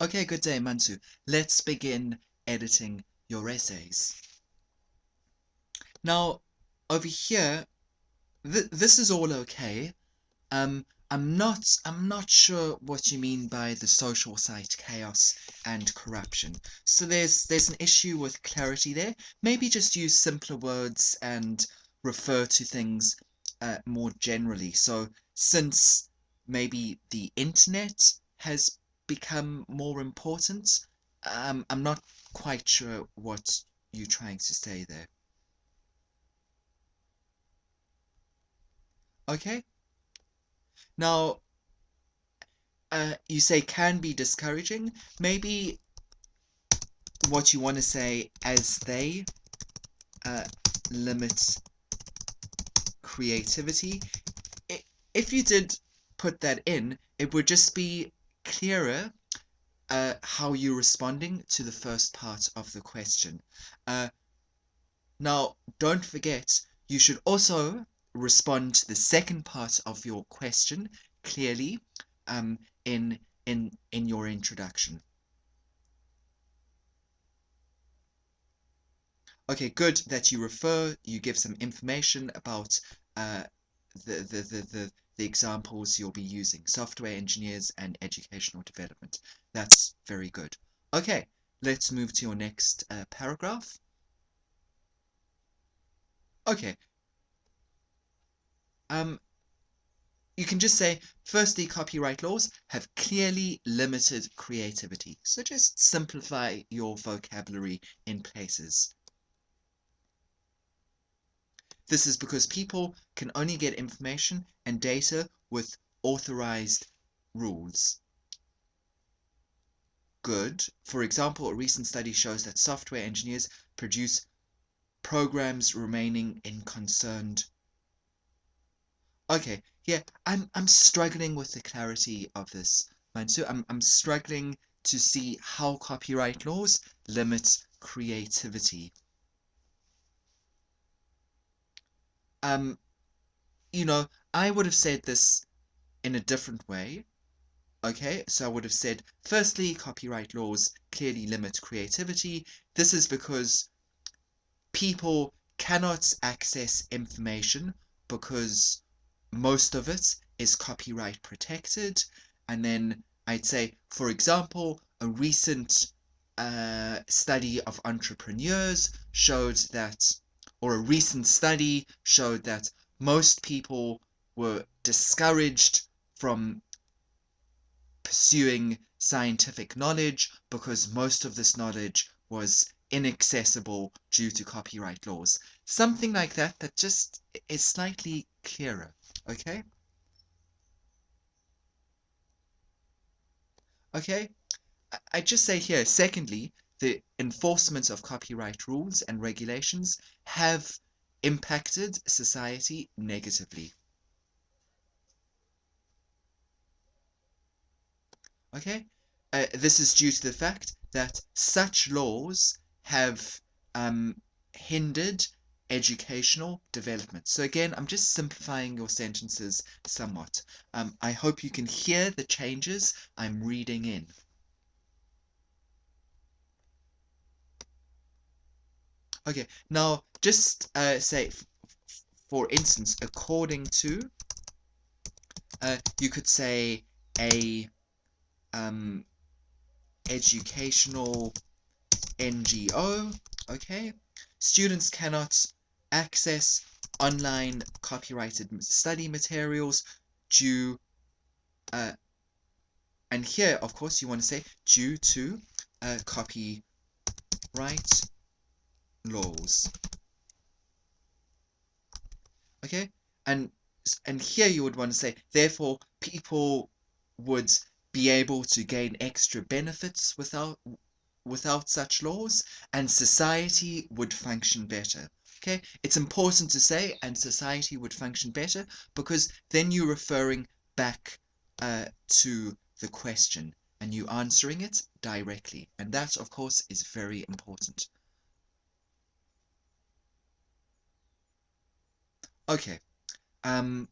Okay, good day, Mansu. Let's begin editing your essays. Now, over here, this is all okay. I'm not sure what you mean by the social site chaos and corruption. So there's an issue with clarity there. Maybe just use simpler words and refer to things more generally. So since maybe the internet has become more important, I'm not quite sure what you're trying to say there. Okay. Now, you say can be discouraging. Maybe what you want to say as they uh, limit creativity. If you did put that in, it would just be clearer how you're responding to the first part of the question. Uh, Now, don't forget, you should also respond to the second part of your question clearly um, in your introduction. Okay, good that you give some information about uh, the examples you'll be using, software engineers and educational development. That's very good. Okay, let's move to your next paragraph. Okay, um, you can just say, firstly, copyright laws have clearly limited creativity. So just simplify your vocabulary in places. This is because people can only get information and data with authorized rules. Good. For example, a recent study shows that software engineers produce programs remaining in concerned. Okay, yeah, I'm struggling with the clarity of this, Mansu. I'm struggling to see how copyright laws limit creativity. Um, I would have said this in a different way. Okay, so I would have said, firstly, copyright laws clearly limit creativity. This is because people cannot access information because most of it is copyright protected. And then I'd say, for example, a recent study of entrepreneurs showed that, or a recent study showed that most people were discouraged from pursuing scientific knowledge because most of this knowledge was inaccessible due to copyright laws. Something like that that just is slightly clearer. Okay? Okay? I just say here, secondly, the enforcement of copyright rules and regulations have impacted society negatively. Okay? This is due to the fact that such laws have hindered educational development. So again, I'm just simplifying your sentences somewhat. I hope you can hear the changes I'm reading in. Okay, now just say, for instance, according to, you could say a um, educational NGO. Okay, students cannot access online copyrighted study materials due, uh, and here, of course, you want to say due to copyright laws. Okay, and and here you would want to say, therefore, people would be able to gain extra benefits without such laws, and society would function better. Okay, it's important to say, and society would function better, because then you're referring back to the question and you answering it directly. And that, of course, is very important. Okay, um,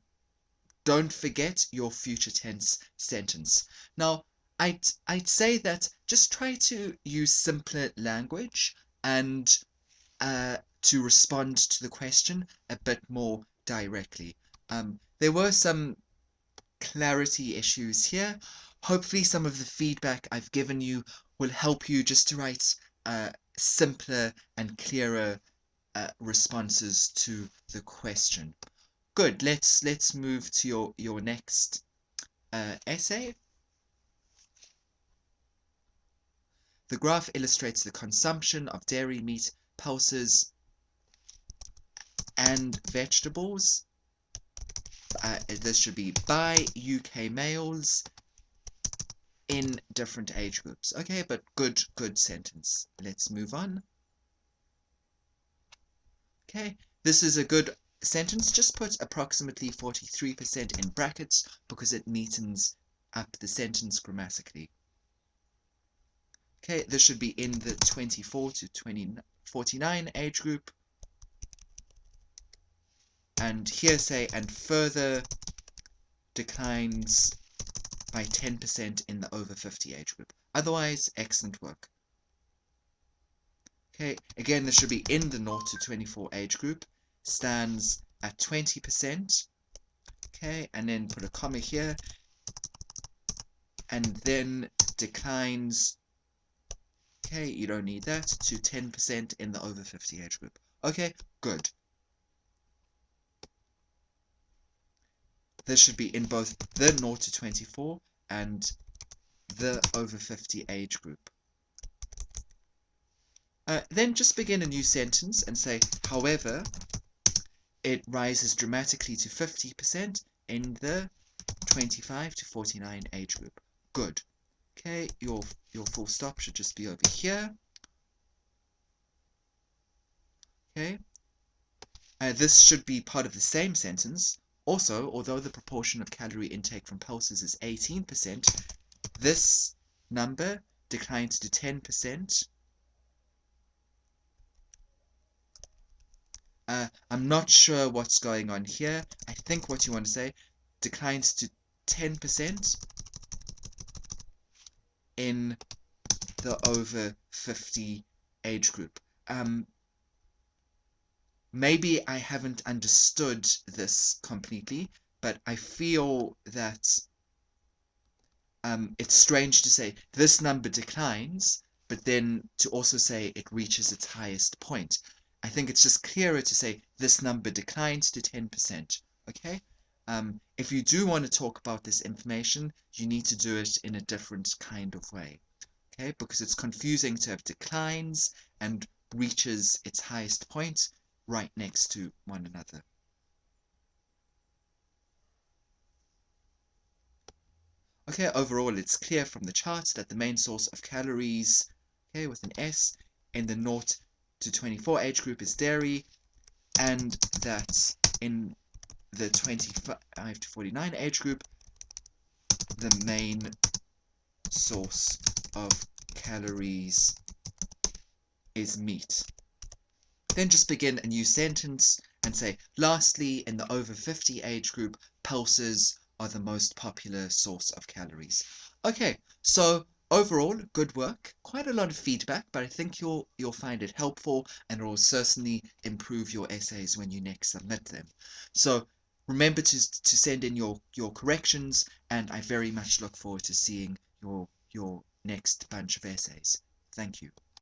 don't forget your future tense sentence. Now, I'd say that just try to use simpler language and to respond to the question a bit more directly. There were some clarity issues here. Hopefully, some of the feedback I've given you will help you just to write simpler and clearer responses to the question. Good. Let's move to your next essay. The graph illustrates the consumption of dairy, meat, pulses, and vegetables. This should be by UK males in different age groups. Okay, but good sentence. Let's move on. Okay, this is a good sentence. Just put approximately 43% in brackets because it neatens up the sentence grammatically. Okay, this should be in the 24 to 49 age group. And hearsay and further declines by 10% in the over 50 age group. Otherwise, excellent work. Okay, again, this should be in the 0 to 24 age group, stands at 20%. Okay, and then put a comma here, and then declines, okay, you don't need that, to 10% in the over 50 age group. Okay, good. This should be in both the 0 to 24 and the over 50 age group. Then just begin a new sentence and say, however, it rises dramatically to 50% in the 25 to 49 age group. Good. Okay, your full stop should just be over here. Okay. This should be part of the same sentence. Also, although the proportion of calorie intake from pulses is 18%, this number declines to 10%. I'm not sure what's going on here. I think what you want to say declines to 10% in the over 50 age group. Maybe I haven't understood this completely, but I feel that it's strange to say this number declines, but then to also say it reaches its highest point. I think it's just clearer to say this number declines to 10%. Okay? If you do want to talk about this information, you need to do it in a different kind of way. Okay? Because it's confusing to have declines and reaches its highest point right next to one another. Okay, overall it's clear from the chart that the main source of calories, okay, with an S, in the 0 to 24 age group is dairy, and that in the 25 to 49 age group, the main source of calories is meat. Then just begin a new sentence and say, lastly, in the over 50 age group, pulses are the most popular source of calories. Okay, so overall, good work. Quite a lot of feedback, but I think you'll find it helpful, and it will certainly improve your essays when you next submit them. So remember to send in your corrections, and I very much look forward to seeing your next bunch of essays. Thank you.